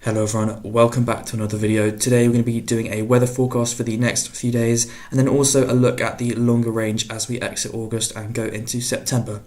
Hello everyone, welcome back to another video. Today we're going to be doing a weather forecast for the next few days and then also a look at the longer range as we exit August and go into September.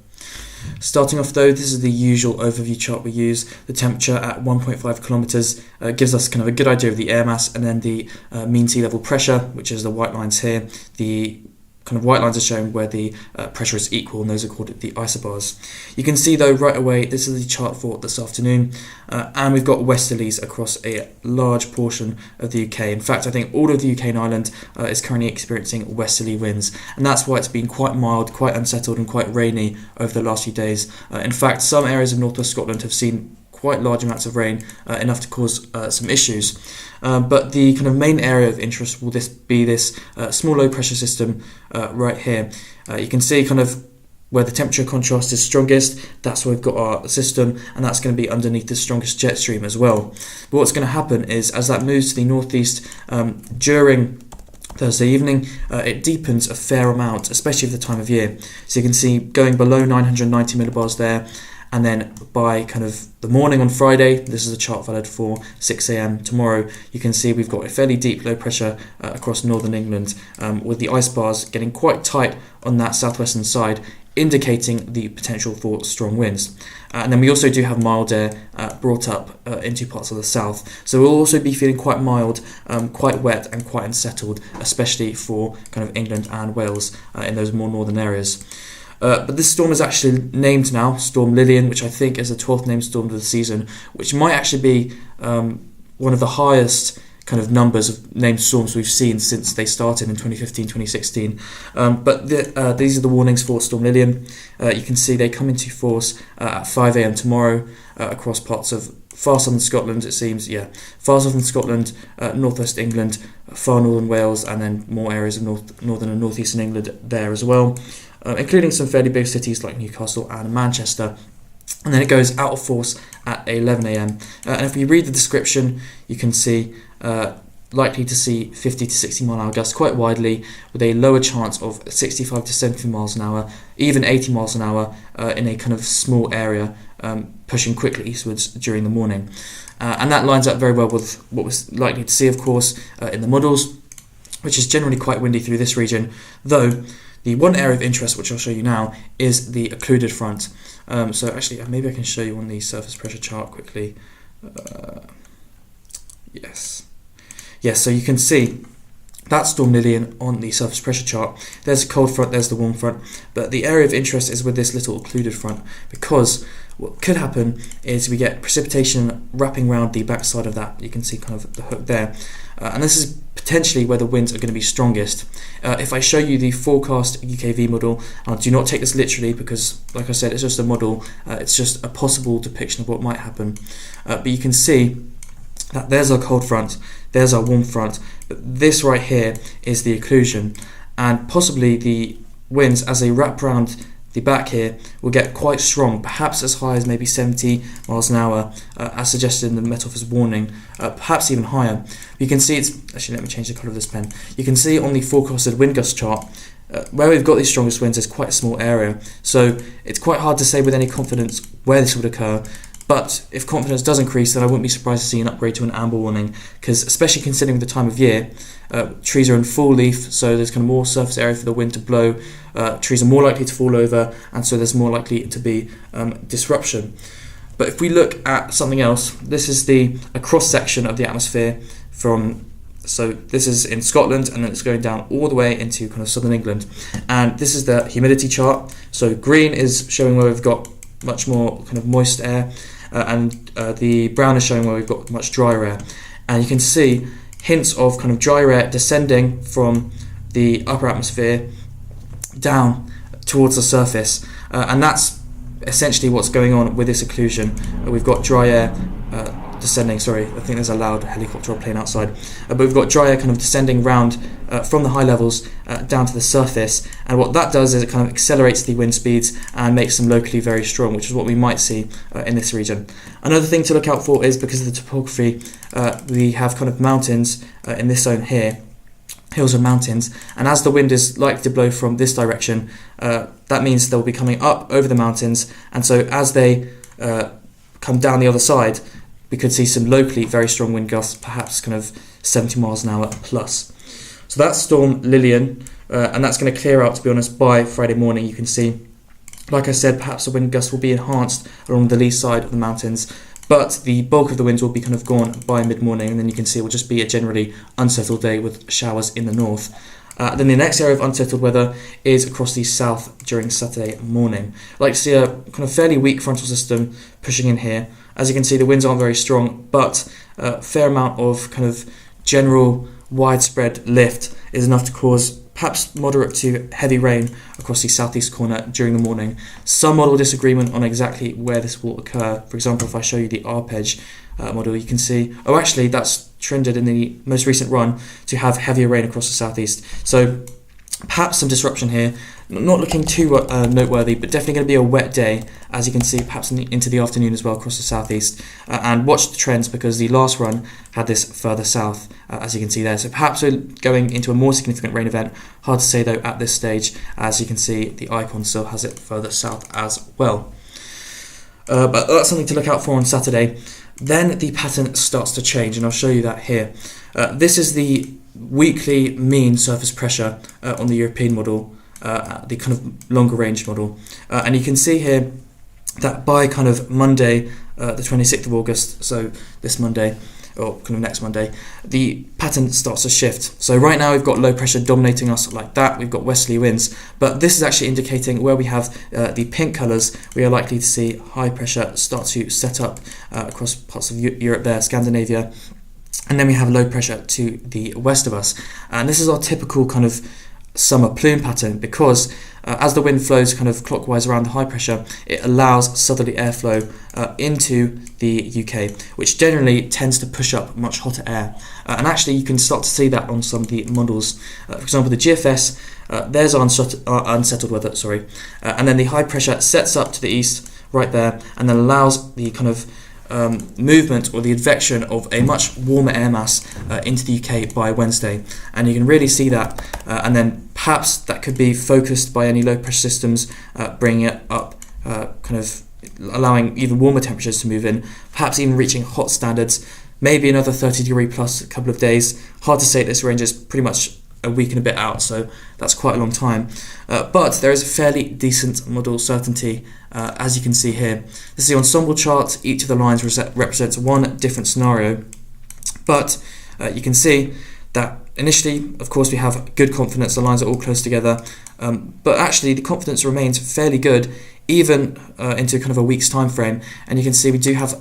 Starting off though, this is the usual overview chart we use. The temperature at 1.5 kilometers gives us kind of a good idea of the air mass, and then the mean sea level pressure, which is the white lines here. The kind of white lines are showing where the pressure is equal, and those are called the isobars. You can see though right away, this is the chart for this afternoon, and we've got westerlies across a large portion of the UK. In fact, I think all of the UK and Ireland is currently experiencing westerly winds, and that's why it's been quite mild, quite unsettled and quite rainy over the last few days. In fact, some areas of northwest Scotland have seen quite large amounts of rain, enough to cause some issues. But the kind of main area of interest will be this small low pressure system right here. You can see kind of where the temperature contrast is strongest. That's where we've got our system, and that's going to be underneath the strongest jet stream as well. But what's going to happen is as that moves to the northeast during Thursday evening, it deepens a fair amount, especially for the time of year. So you can see going below 990 millibars there. And then by kind of the morning on Friday, this is a chart valid for 6 a.m. tomorrow, you can see we've got a fairly deep low pressure across northern England, with the ice bars getting quite tight on that southwestern side, indicating the potential for strong winds. And then we also do have mild air brought up into parts of the south. So we'll also be feeling quite mild, quite wet and quite unsettled, especially for kind of England and Wales in those more northern areas. But this storm is actually named now Storm Lilian, which I think is the 12th named storm of the season, which might actually be one of the highest kind of numbers of named storms we've seen since they started in 2015, 2016. But these are the warnings for Storm Lilian. You can see they come into force at 5 a.m. tomorrow across parts of far southern Scotland, it seems, far southern Scotland, northwest England, far northern Wales, and then more areas of northern and northeastern England there as well. Including some fairly big cities like Newcastle and Manchester. And then it goes out of force at 11 a.m. And if we read the description, you can see likely to see 50 to 60 mile an hour gusts quite widely, with a lower chance of 65 to 70 miles an hour, even 80 miles an hour in a kind of small area, pushing quickly eastwards during the morning. And that lines up very well with what we're likely to see, of course, in the models, which is generally quite windy through this region, though the one area of interest, which I'll show you now, is the occluded front. So actually, maybe I can show you on the surface pressure chart quickly. Yes, so you can see that's Storm Lilian on the surface pressure chart. There's the cold front, there's the warm front, but the area of interest is with this little occluded front, because what could happen is we get precipitation wrapping around the backside of that. You can see kind of the hook there, and this is potentially where the winds are going to be strongest. If I show you the forecast UKV model, do not take this literally because, like I said, it's just a model. It's just a possible depiction of what might happen. But you can see that there's our cold front, there's our warm front, but this right here is the occlusion, and possibly the winds as they wrap around the back here will get quite strong, perhaps as high as maybe 70 miles an hour, as suggested in the Met Office warning, perhaps even higher. You can see it's, actually let me change the colour of this pen. You can see on the forecasted wind gust chart, where we've got these strongest winds is quite a small area, so it's quite hard to say with any confidence where this would occur. But if confidence does increase, then I wouldn't be surprised to see an upgrade to an amber warning, because especially considering the time of year, trees are in full leaf, so there's kind of more surface area for the wind to blow, trees are more likely to fall over, and so there's more likely to be disruption. But if we look at something else, this is a cross section of the atmosphere so this is in Scotland, and then it's going down all the way into kind of southern England, and this is the humidity chart. So green is showing where we've got much more kind of moist air, and the brown is showing where we've got much drier air, and you can see hints of kind of drier air descending from the upper atmosphere down towards the surface, and that's essentially what's going on with this occlusion. We've got dry air descending, sorry, I think there's a loud helicopter or plane outside, but we've got dry air kind of descending round from the high levels down to the surface, and what that does is it kind of accelerates the wind speeds and makes them locally very strong, which is what we might see in this region. Another thing to look out for is, because of the topography, we have kind of mountains in this zone here, hills and mountains, and as the wind is likely to blow from this direction, that means they'll be coming up over the mountains, and so as they come down the other side, we could see some locally very strong wind gusts, perhaps kind of 70 miles an hour plus. So that's storm Lilian, and that's going to clear out, to be honest, by Friday morning. You can see, like I said, perhaps the wind gusts will be enhanced along the lee side of the mountains, but the bulk of the winds will be kind of gone by mid-morning, and then you can see it will just be a generally unsettled day with showers in the north. Then the next area of unsettled weather is across the south during Saturday morning. I'd like to see a kind of fairly weak frontal system pushing in here. As you can see, the winds aren't very strong, but a fair amount of kind of general widespread lift is enough to cause perhaps moderate to heavy rain across the southeast corner during the morning. Some model disagreement on exactly where this will occur. For example, if I show you the arpegge model, you can see, oh, actually that's trended in the most recent run to have heavier rain across the southeast. So perhaps some disruption here. Not looking too noteworthy, but definitely going to be a wet day, as you can see, perhaps into the afternoon as well across the southeast. And watch the trends, because the last run had this further south, as you can see there. So perhaps we're going into a more significant rain event. Hard to say though at this stage. As you can see, the icon still has it further south as well. But that's something to look out for on Saturday. Then the pattern starts to change, and I'll show you that here. This is the weekly mean surface pressure on the European model, the kind of longer range model. And you can see here that by kind of Monday, the 26th of August, so this Monday, or kind of next Monday, the pattern starts to shift. So right now we've got low pressure dominating us like that, we've got westerly winds, but this is actually indicating where we have the pink colours, we are likely to see high pressure start to set up across parts of Europe there, Scandinavia, and then we have low pressure to the west of us. And this is our typical kind of summer plume pattern, because as the wind flows kind of clockwise around the high pressure, it allows southerly airflow into the UK, which generally tends to push up much hotter air. And actually you can start to see that on some of the models. For example, the GFS, there's our unsettled weather, and then the high pressure sets up to the east right there, and then allows the kind of movement or the advection of a much warmer air mass into the UK by Wednesday, and you can really see that, and then perhaps that could be focused by any low pressure systems, bringing it up, kind of allowing even warmer temperatures to move in, perhaps even reaching hot standards, maybe another 30-degree plus a couple of days. Hard to say at this range, is pretty much a week and a bit out, so that's quite a long time. But there is a fairly decent model certainty, as you can see here. This is the ensemble chart. Each of the lines represents one different scenario, but you can see that initially, of course, we have good confidence. The lines are all close together, but actually the confidence remains fairly good even into kind of a week's time frame, and you can see we do have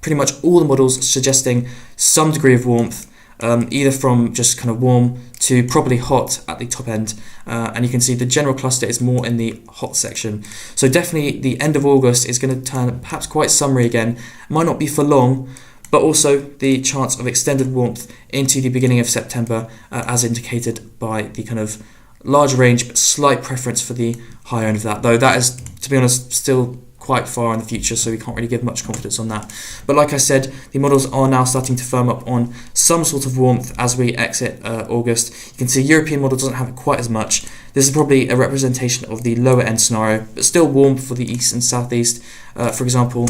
pretty much all the models suggesting some degree of warmth, either from just kind of warm to probably hot at the top end, and you can see the general cluster is more in the hot section. So definitely the end of August is going to turn perhaps quite summery again. Might not be for long, but also the chance of extended warmth into the beginning of September, as indicated by the kind of large range but slight preference for the higher end of that, though that is, to be honest, still quite far in the future, so we can't really give much confidence on that. But like I said, the models are now starting to firm up on some sort of warmth as we exit August. You can see European model doesn't have it quite as much. This is probably a representation of the lower end scenario, but still warm for the east and southeast, for example.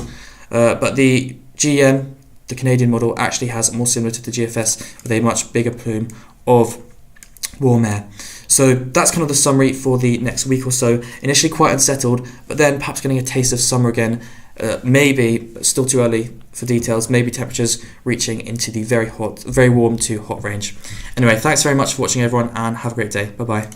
But the GEM, the Canadian model, actually has more similar to the GFS with a much bigger plume of warm air. So that's kind of the summary for the next week or so. Initially quite unsettled, but then perhaps getting a taste of summer again. Maybe, but still too early for details, maybe temperatures reaching into the very warm to hot range. Anyway, thanks very much for watching everyone, and have a great day. Bye bye.